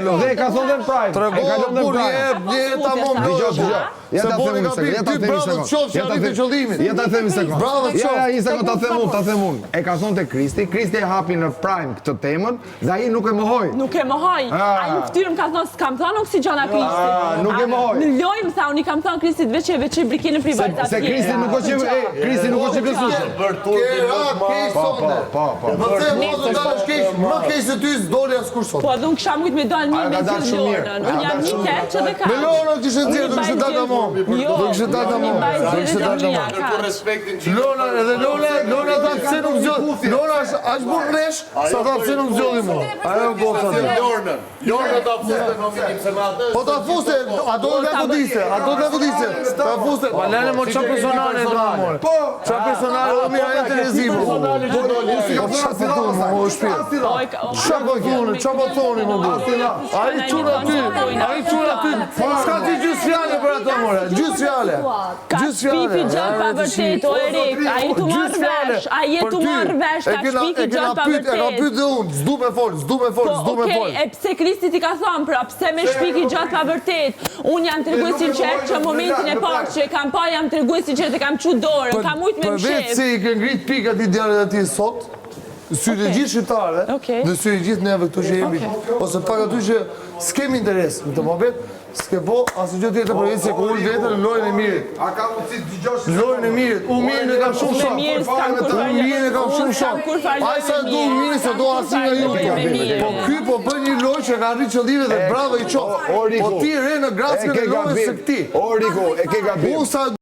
Dhe ka thonë dhe në Prime. Tregohet kur je ta mom Dëgjoj. Ja ta them një sekond. Ja ta them një sekond. Bravo, ja, një sekond, ta them unë. E ka thonë te Kristi. Kristi e hapi në Prime këtë temën dhe ai nuk e mohoi. Nuk e mohoi. Ai në fytyrë më ka thonë s'kam thënë oksigjona Kristit. Nuk e mohoi. Në lojë më tha unë i kam thënë Kristit veç brikinë privatizatë. Se Kristi nuk o që Kristi nuk o që besueshëm. Më keq se ty s'doli askur sot. Po, dhe unë kisha mujt me dalë mirë me zilë Lorën. Unë jam një keq që dhe ka. Me Lorën kishte nxjerrë, do kishte dalë tamam. Do kishte dalë tamam. Do kishte dalë tamam. Lora tha pse nuk zgjodh. Lora është aq burrësh, sa tha pse nuk zgjodhi mua. Ajo goca. Lorën ta fuste në minim se më atë. Po ta fuste, a do të godiste, Ta fuste. Ma lënë më çfarë personale do amore. Po, çfarë personale do mira interesimo. Çfarë thoni më bu? Ai çuna ty. S'ka ti gjys fjalë për ato more. Gjys fjalë. Shpifi gjatë pa vërtet, o Erik. Ai tu marr vesh, ka shpifi gjatë pa vërtet. E ka pyet dhe unë, s'du me fol. Okej, e pse Kristi ti ka thënë pra, pse me shpiki gjatë pa vërtet? Unë jam treguar sinqert që momentin e parë që e kam pa jam treguar sinqert e kam çu dorën, kam ujt me mshef. Për vetë se i ke ngrit pikat i djalit atij sot, sytë gjithë shqiptare, dhe sytë gjithë neve këtu që jemi, ose pak aty që s'kemi interes në të mobet, s'ke bo asë gjë tjetër për se ku ullë vetër në lojën e mirit. A ka mundësi të gjigjosh? Lojën e mirit. Unë mirin e kam shumë shok. Ai sa du mirin se do asin nga ju. Po ky po bën një lojë që ka arrit qëllimet dhe bravo i qof. Po ti re në graskën e lojës se këti. O Riko, e ke gabim. Unë sa